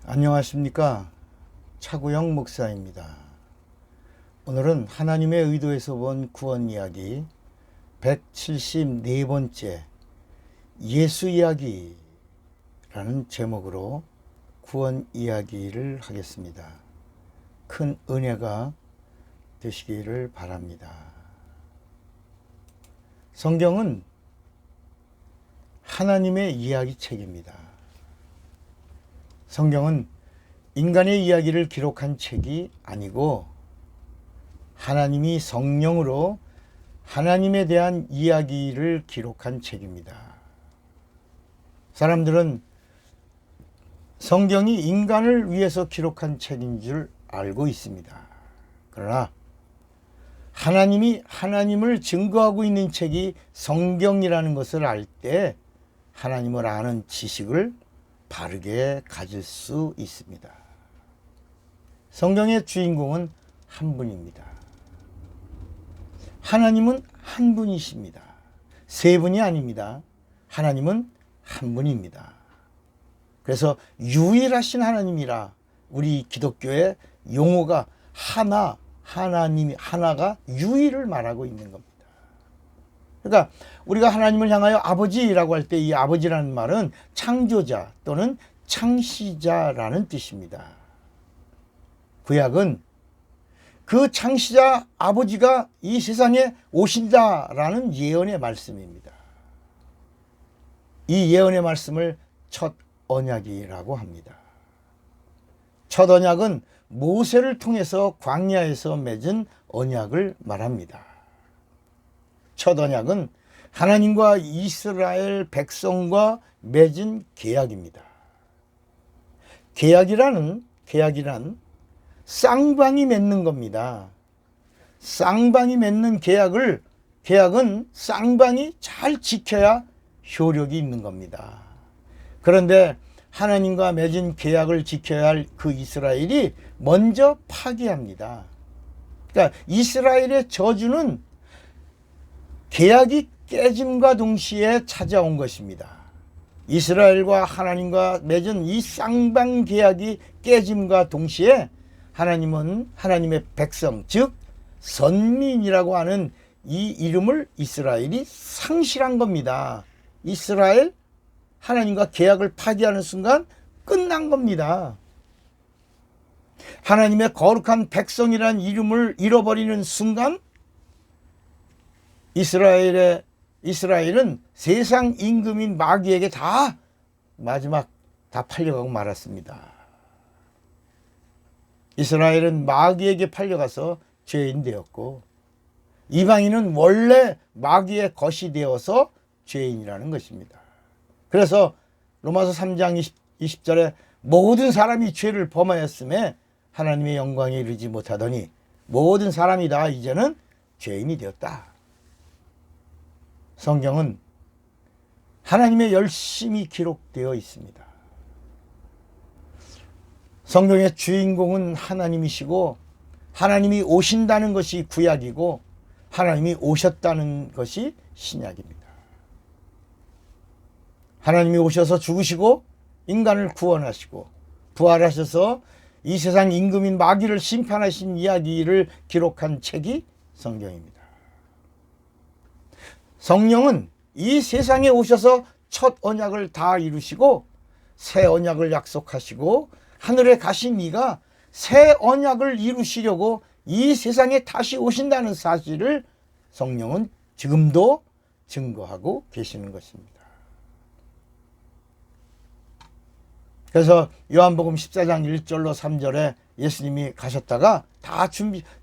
안녕하십니까. 차구영 목사입니다. 오늘은 하나님의 의도에서 본 구원 이야기 174번째 예수 이야기라는 제목으로 구원 이야기를 하겠습니다. 큰 은혜가 되시기를 바랍니다. 성경은 하나님의 이야기 책입니다. 성경은 인간의 이야기를 기록한 책이 아니고 하나님이 성령으로 하나님에 대한 이야기를 기록한 책입니다. 사람들은 성경이 인간을 위해서 기록한 책인 줄 알고 있습니다. 그러나 하나님이 하나님을 증거하고 있는 책이 성경이라는 것을 알 때 하나님을 아는 지식을 바르게 가질 수 있습니다. 성경의 주인공은 한 분입니다. 하나님은 한 분이십니다. 세 분이 아닙니다. 하나님은 한 분입니다. 그래서 유일하신 하나님이라 우리 기독교의 용어가 하나님이 하나가 유일을 말하고 있는 겁니다. 그러니까 우리가 하나님을 향하여 아버지라고 할 때 이 아버지라는 말은 창조자 또는 창시자라는 뜻입니다. 구약은 그 창시자 아버지가 이 세상에 오신다라는 예언의 말씀입니다. 이 예언의 말씀을 첫 언약이라고 합니다. 첫 언약은 모세를 통해서 광야에서 맺은 언약을 말합니다. 첫 언약은 하나님과 이스라엘 백성과 맺은 계약입니다. 계약이란 쌍방이 맺는 겁니다. 쌍방이 맺는 계약은 쌍방이 잘 지켜야 효력이 있는 겁니다. 그런데 하나님과 맺은 계약을 지켜야 할 그 이스라엘이 먼저 파기합니다. 그러니까 이스라엘의 저주는 계약이 깨짐과 동시에 찾아온 것입니다. 이스라엘과 하나님과 맺은 이 쌍방 계약이 깨짐과 동시에 하나님은 하나님의 백성, 즉 선민이라고 하는 이 이름을 이스라엘이 상실한 겁니다. 이스라엘, 하나님과 계약을 파기하는 순간 끝난 겁니다. 하나님의 거룩한 백성이라는 이름을 잃어버리는 순간 이스라엘은 세상 임금인 마귀에게 마지막 다 팔려가고 말았습니다. 이스라엘은 마귀에게 팔려가서 죄인 되었고 이방인은 원래 마귀의 것이 되어서 죄인이라는 것입니다. 그래서 로마서 3장 20절에 모든 사람이 죄를 범하였음에 하나님의 영광에 이르지 못하더니 모든 사람이 다 이제는 죄인이 되었다. 성경은 하나님의 열심이 기록되어 있습니다. 성경의 주인공은 하나님이시고 하나님이 오신다는 것이 구약이고 하나님이 오셨다는 것이 신약입니다. 하나님이 오셔서 죽으시고 인간을 구원하시고 부활하셔서 이 세상 임금인 마귀를 심판하신 이야기를 기록한 책이 성경입니다. 성령은 이 세상에 오셔서 첫 언약을 다 이루시고 새 언약을 약속하시고 하늘에 가신 이가 새 언약을 이루시려고 이 세상에 다시 오신다는 사실을 성령은 지금도 증거하고 계시는 것입니다. 그래서 요한복음 14장 1절로 3절에 예수님이 가셨다가 다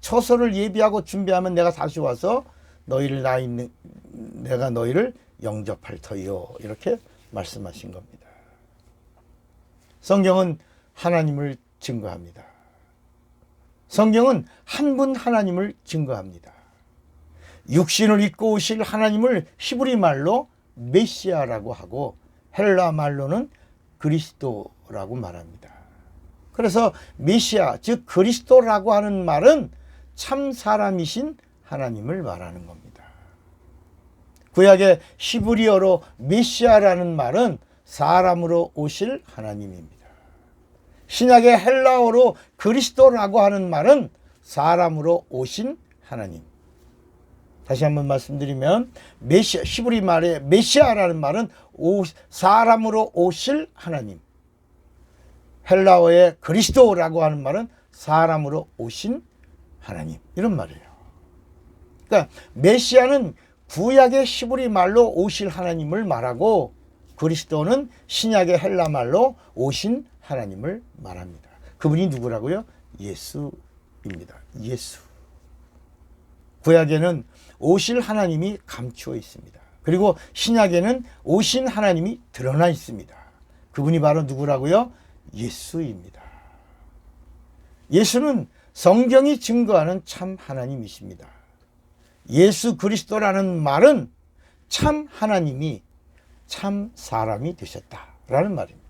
처소를 예비하고 준비하면 내가 다시 와서 내가 너희를 영접할 터이요, 이렇게 말씀하신 겁니다. 성경은 하나님을 증거합니다. 성경은 한 분 하나님을 증거합니다. 육신을 입고 오실 하나님을 히브리 말로 메시아라고 하고 헬라 말로는 그리스도라고 말합니다. 그래서 메시아, 즉 그리스도라고 하는 말은 참 사람이신 하나님을 말하는 겁니다. 구약의 히브리어로 메시아라는 말은 사람으로 오실 하나님입니다. 신약의 헬라어로 그리스도라고 하는 말은 사람으로 오신 하나님. 다시 한번 말씀드리면 메시아, 히브리 말의 메시아라는 말은 사람으로 오실 하나님. 헬라어의 그리스도라고 하는 말은 사람으로 오신 하나님. 이런 말이에요. 그러니까 메시아는 구약의 히브리 말로 오실 하나님을 말하고 그리스도는 신약의 헬라 말로 오신 하나님을 말합니다. 그분이 누구라고요? 예수입니다. 예수. 구약에는 오실 하나님이 감추어 있습니다. 그리고 신약에는 오신 하나님이 드러나 있습니다. 그분이 바로 누구라고요? 예수입니다. 예수는 성경이 증거하는 참 하나님이십니다. 예수 그리스도라는 말은 참 하나님이 참 사람이 되셨다라는 말입니다.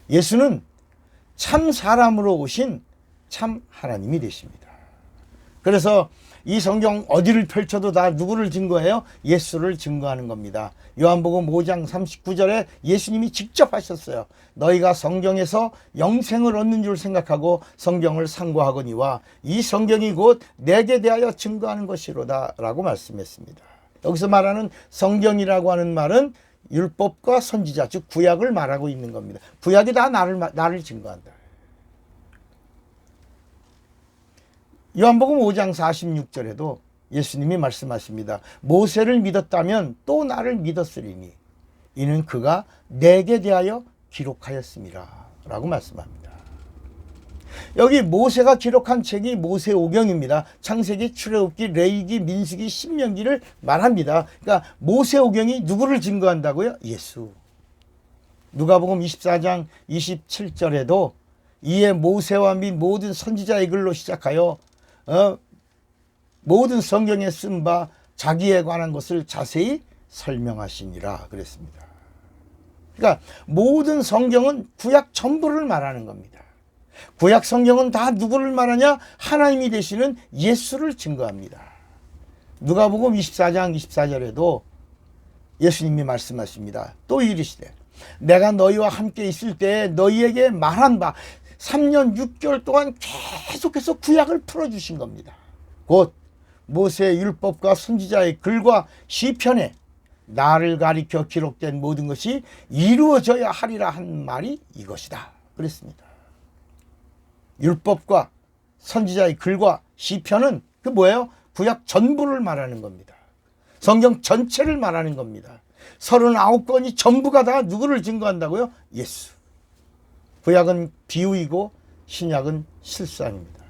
예수는 참 사람으로 오신 참 하나님이 되십니다. 그래서 이 성경 어디를 펼쳐도 다 누구를 증거해요? 예수를 증거하는 겁니다. 요한복음 5장 39절에 예수님이 직접 하셨어요. 너희가 성경에서 영생을 얻는 줄 생각하고 성경을 상고하거니와 이 성경이 곧 내게 대하여 증거하는 것이로다 라고 말씀했습니다. 여기서 말하는 성경이라고 하는 말은 율법과 선지자, 즉 구약을 말하고 있는 겁니다. 구약이 다 나를 증거한다. 요한복음 5장 46절에도 예수님이 말씀하십니다. 모세를 믿었다면 또 나를 믿었으리니 이는 그가 내게 대하여 기록하였음이라 라고 말씀합니다. 여기 모세가 기록한 책이 모세오경입니다. 창세기, 출애굽기, 레위기, 민수기, 신명기를 말합니다. 그러니까 모세오경이 누구를 증거한다고요? 예수. 누가복음 24장 27절에도 이에 모세와 및 모든 선지자의 글로 시작하여 모든 성경에 쓴 바 자기에 관한 것을 자세히 설명하시니라 그랬습니다. 그러니까 모든 성경은 구약 전부를 말하는 겁니다. 구약 성경은 다 누구를 말하냐? 하나님이 되시는 예수를 증거합니다. 누가복음 24장 24절에도 예수님이 말씀하십니다. 또 이르시되 내가 너희와 함께 있을 때 너희에게 말한 바 3년 6개월 동안 계속해서 구약을 풀어주신 겁니다. 곧 모세의 율법과 선지자의 글과 시편에 나를 가리켜 기록된 모든 것이 이루어져야 하리라 한 말이 이것이다 그랬습니다. 율법과 선지자의 글과 시편은 그 뭐예요? 구약 전부를 말하는 겁니다. 성경 전체를 말하는 겁니다. 39권이 전부가 다 누구를 증거한다고요? 예수. 구약은 비유이고 신약은 실상입니다.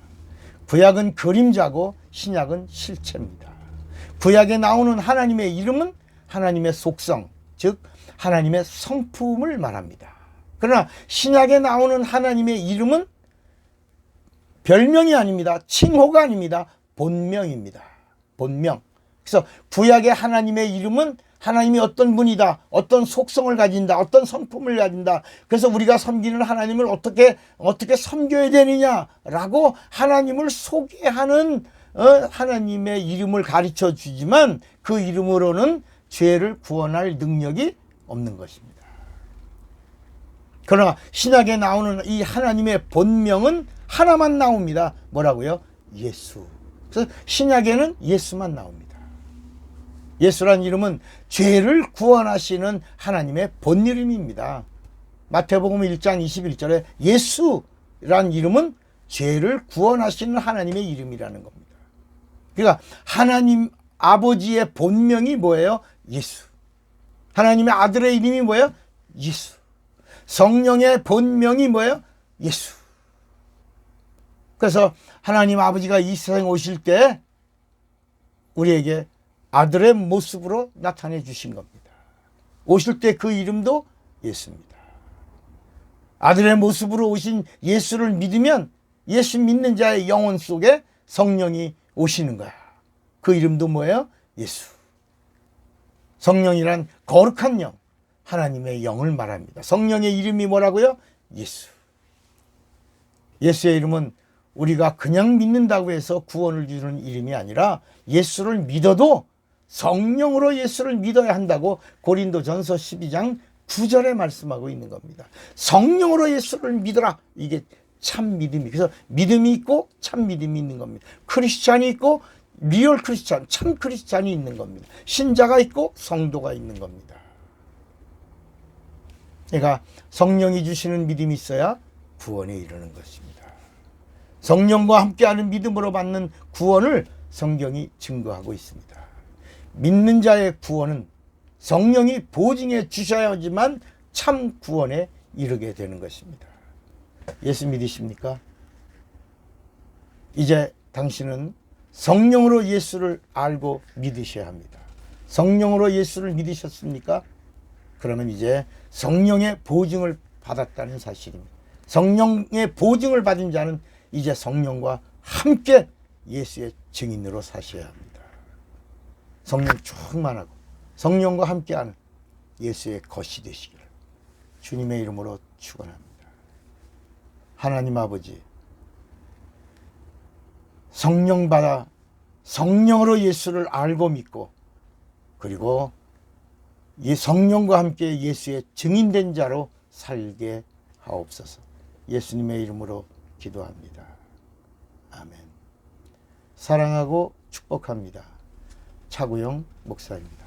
구약은 그림자고 신약은 실체입니다. 구약에 나오는 하나님의 이름은 하나님의 속성, 즉 하나님의 성품을 말합니다. 그러나 신약에 나오는 하나님의 이름은 별명이 아닙니다. 칭호가 아닙니다. 본명입니다. 본명. 그래서 구약의 하나님의 이름은 하나님이 어떤 분이다, 어떤 속성을 가진다, 어떤 성품을 가진다. 그래서 우리가 섬기는 하나님을 어떻게 섬겨야 되느냐라고 하나님을 소개하는 하나님의 이름을 가르쳐 주지만 그 이름으로는 죄를 구원할 능력이 없는 것입니다. 그러나 신약에 나오는 이 하나님의 본명은 하나만 나옵니다. 뭐라고요? 예수. 그래서 신약에는 예수만 나옵니다. 예수란 이름은 죄를 구원하시는 하나님의 본이름입니다. 마태복음 1장 21절에 예수란 이름은 죄를 구원하시는 하나님의 이름이라는 겁니다. 그러니까 하나님 아버지의 본명이 뭐예요? 예수. 하나님의 아들의 이름이 뭐예요? 예수. 성령의 본명이 뭐예요? 예수. 그래서 하나님 아버지가 이 세상에 오실 때 우리에게 아들의 모습으로 나타내 주신 겁니다. 오실 때 그 이름도 예수입니다. 아들의 모습으로 오신 예수를 믿으면 예수 믿는 자의 영혼 속에 성령이 오시는 거야. 그 이름도 뭐예요? 예수. 성령이란 거룩한 영, 하나님의 영을 말합니다. 성령의 이름이 뭐라고요? 예수. 예수의 이름은 우리가 그냥 믿는다고 해서 구원을 주는 이름이 아니라 예수를 믿어도 성령으로 예수를 믿어야 한다고 고린도전서 12장 9절에 말씀하고 있는 겁니다. 성령으로 예수를 믿어라. 이게 참 믿음이. 그래서 믿음이 있고 참 믿음이 있는 겁니다. 크리스찬이 있고 리얼 크리스찬, 참 크리스찬이 있는 겁니다. 신자가 있고 성도가 있는 겁니다. 그러니까 성령이 주시는 믿음이 있어야 구원에 이르는 것입니다. 성령과 함께하는 믿음으로 받는 구원을 성경이 증거하고 있습니다. 믿는 자의 구원은 성령이 보증해 주셔야지만 참 구원에 이르게 되는 것입니다. 예수 믿으십니까? 이제 당신은 성령으로 예수를 알고 믿으셔야 합니다. 성령으로 예수를 믿으셨습니까? 그러면 이제 성령의 보증을 받았다는 사실입니다. 성령의 보증을 받은 자는 이제 성령과 함께 예수의 증인으로 사셔야 합니다. 성령 충만하고 성령과 함께하는 예수의 것이 되시기를 주님의 이름으로 축원합니다. 하나님 아버지, 성령 받아 성령으로 예수를 알고 믿고 그리고 이 성령과 함께 예수의 증인된 자로 살게 하옵소서. 예수님의 이름으로 기도합니다. 아멘. 사랑하고 축복합니다. 차구영 목사입니다.